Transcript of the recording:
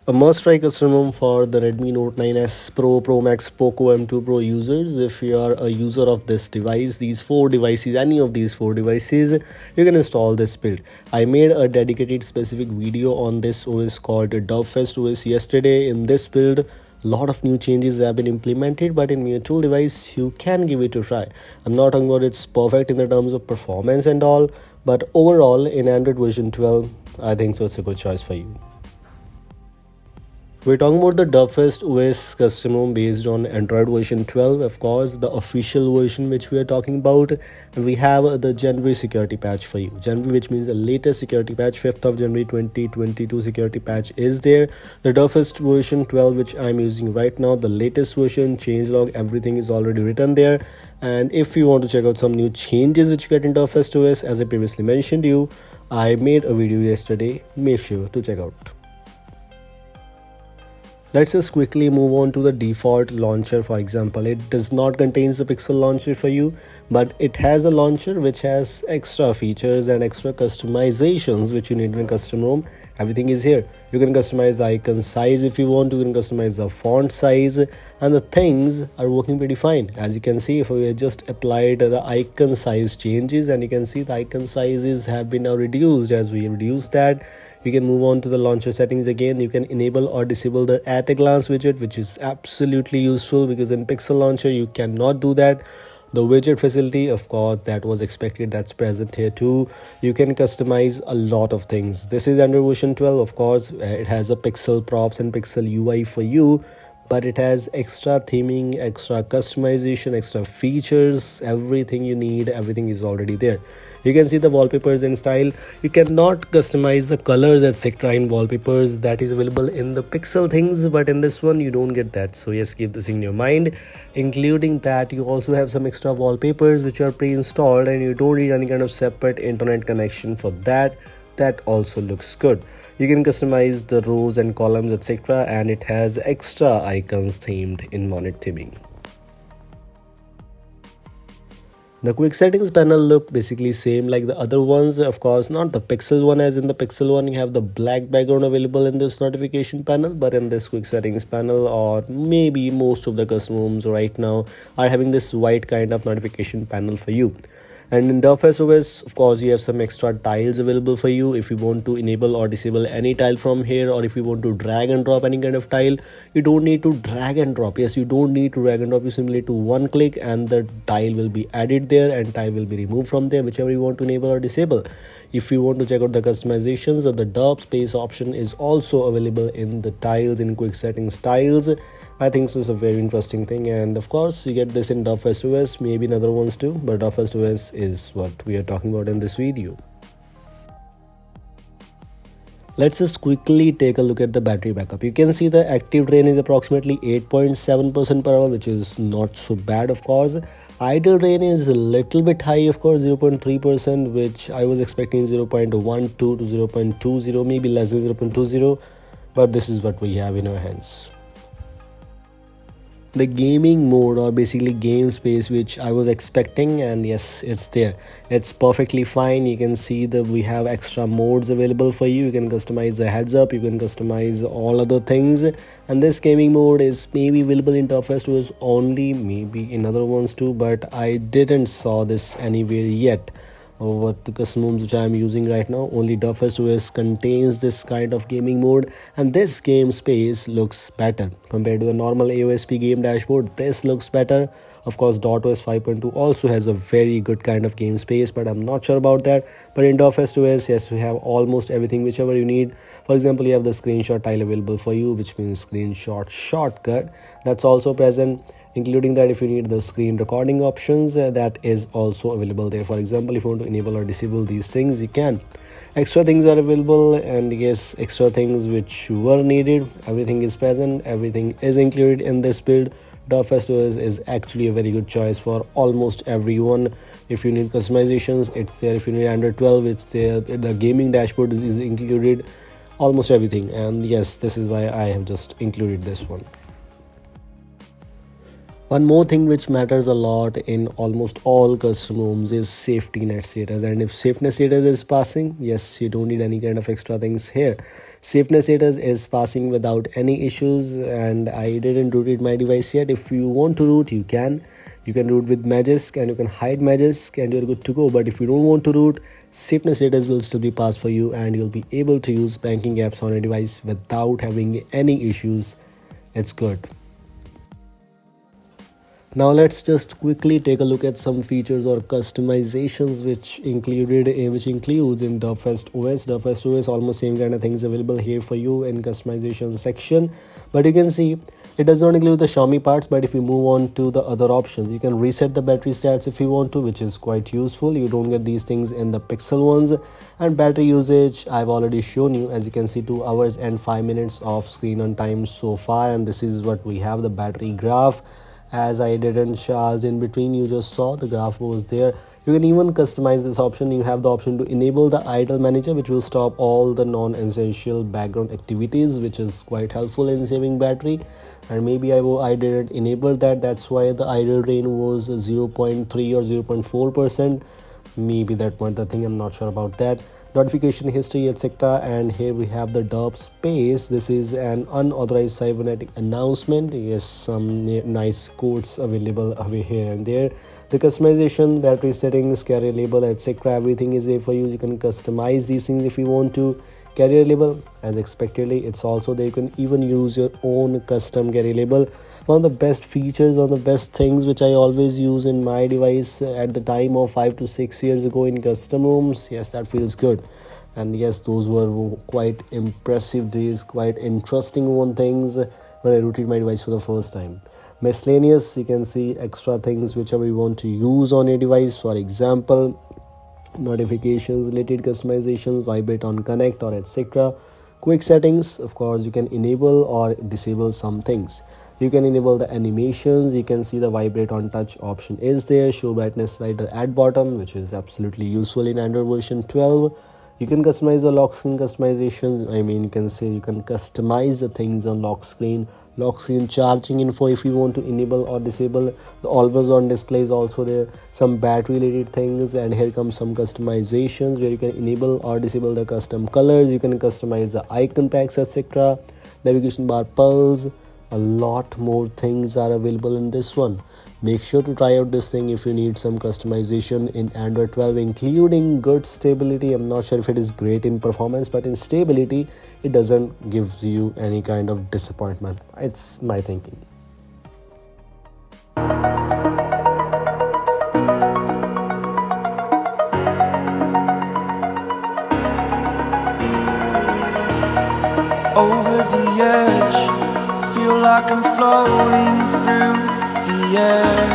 A must-try custom ROM for the Redmi Note 9S Pro, Pro Max, Poco M2 Pro users. If you are a user of this device, these four devices, any of these four devices, you can install this build. I made a dedicated specific video on this OS called Dubfest OS yesterday. In this build, a lot of new changes have been implemented, but in your tool device, you can give it a try. I'm not talking about it's perfect in the terms of performance and all, but overall in Android version 12, I think so it's a good choice for you. We're talking about the Dubfest OS custom ROM based on Android version 12, of course, the official version which we are talking about. And we have the January security patch for you. January, which means the latest security patch, 5th of January 2022 security patch is there. The Dubfest version 12, which I'm using right now, the latest version, changelog, everything is already written there. And if you want to check out some new changes which you get in Dubfest OS, as I previously mentioned you, I made a video yesterday. Make sure to check out. Let's just quickly move on to the default launcher. For example, it does not contain the Pixel launcher for you, but it has a launcher which has extra features and extra customizations which you need in a custom ROM. Everything is here. You can customize the icon size if you want. You can customize the font size, and the things are working pretty fine. As you can see, if we just applied the icon size changes, and you can see the icon sizes have been now reduced. As we reduce that, you can move on to the launcher settings again. You can enable or disable the at a glance widget, which is absolutely useful because in Pixel launcher you cannot do that. The widget facility, of course, that was expected, that's present here too. You can customize a lot of things. This is under version 12, of course. It has a Pixel props and Pixel UI for you, but it has extra theming, extra customization, extra features. Everything you need, everything is already there. You can see the wallpapers and style. You cannot customize the colors, etc. in wallpapers. That is available in the Pixel things, but in this one you don't get that. So yes, keep this in your mind. Including that, you also have some extra wallpapers which are pre-installed, and you don't need any kind of separate internet connection for that. That also looks good. You can customize the rows and columns, etc., and it has extra icons themed in Monet theming. The quick settings panel look basically same like the other ones. Of course, not the Pixel one, as in the Pixel one you have the black background available in this notification panel, but in this quick settings panel, or maybe most of the custom ROMs right now, are having this white kind of notification panel for you. And in Dubfest OS, of course, you have some extra tiles available for you. If you want to enable or disable any tile from here, or if you want to drag and drop any kind of tile, you don't need to drag and drop. Yes, you don't need to drag and drop. You simply do one click and the tile will be added there and tile will be removed from there, whichever you want to enable or disable. If you want to check out the customizations, the dub space option is also available in the tiles, in quick settings tiles. I think this is a very interesting thing, and of course you get this in Dubfest OS, maybe in other ones too, but Dubfest OS is what we are talking about in this video. Let's just quickly take a look at the battery backup. You can see the active drain is approximately 8.7% per hour, which is not so bad, of course. Idle drain is a little bit high, of course, 0.3%, which I was expecting 0.12 to 0.20, maybe less than 0.20, but this is what we have in our hands. The gaming mode, or basically game space, which I was expecting, and yes, it's there. It's perfectly fine. You can see that we have extra modes available for you. You can customize the heads up, you can customize all other things, and this gaming mode is maybe available in Dubfest OS only, maybe in other ones too, but I didn't saw this anywhere yet. What the custom ROMs which I am using right now, only Dubfest OS contains this kind of gaming mode, and this game space looks better compared to the normal AOSP game dashboard. This looks better. Of course, DotOS 5.2 also has a very good kind of game space, but I'm not sure about that. But in Dubfest OS, yes, we have almost everything whichever you need. For example, you have the screenshot tile available for you, which means screenshot shortcut. That's also present. Including that, if you need the screen recording options, that is also available there. For example, if you want to enable or disable these things, you can. Extra things are available, and yes, extra things which were needed, everything is present, everything is included in this build. Dubfest OS is actually a very good choice for almost everyone. If you need customizations, it's there. If you need Android 12, it's there. The gaming dashboard is included, almost everything. And yes, this is why I have just included this one. One more thing which matters a lot in almost all custom homes is safety net status. And if safety net status is passing, yes, you don't need any kind of extra things here. Safety net status is passing without any issues, and I didn't root it my device yet. If you want to root, you can. You can root with Magisk and you can hide Magisk and you're good to go. But if you don't want to root, safety net status will still be passed for you and you'll be able to use banking apps on a device without having any issues. It's good. Now let's just quickly take a look at some features or customizations which includes in Dubfest OS. Dubfest OS almost same kind of things available here for you in customization section, but you can see it does not include the Xiaomi parts. But if you move on to the other options, you can reset the battery stats if you want to, which is quite useful. You don't get these things in the Pixel ones. And battery usage I've already shown you. As you can see, 2 hours and 5 minutes of screen on time so far, and this is what we have, the battery graph. As I didn't charge in between, you just saw the graph was there. You can even customize this option. You have the option to enable the idle manager, which will stop all the non-essential background activities, which is quite helpful in saving battery. And maybe I didn't enable that, that's why the idle drain was 0.3 or 0.4%. Maybe that was the thing, I'm not sure about that. Notification history, etc. And here we have the Dub Space. This is an unauthorized cybernetic announcement. Yes, some nice quotes available over here and there. The customization, battery settings, carrier label, etc. Everything is there for you. You can customize these things if you want to. Carrier label, as expectedly, it's also there. You can even use your own custom carrier label. One of the best features, one of the best things which I always use in my device at the time of 5 to 6 years ago in custom rooms. Yes, that feels good. And yes, those were quite impressive days, quite interesting one things when I rooted my device for the first time. Miscellaneous, you can see extra things whichever you want to use on your device. For example, notifications, related customizations, vibrate on connect or etc. Quick settings, of course, you can enable or disable some things. You can enable the animations. You can see the vibrate on touch option is there. Show brightness slider at bottom, which is absolutely useful in Android version 12. You can customize the lock screen customizations. I mean, you can say you can customize the things on lock screen charging info if you want to enable or disable. The always on display is also there. Some battery related things, and here comes some customizations where you can enable or disable the custom colors. You can customize the icon packs, etc. Navigation bar pulse. A lot more things are available in this one. Make sure to try out this thing if you need some customization in Android 12, including good stability. I'm not sure if it is great in performance, but in stability, it doesn't give you any kind of disappointment. It's my thinking. Over the edge, feel like I'm floating through the air.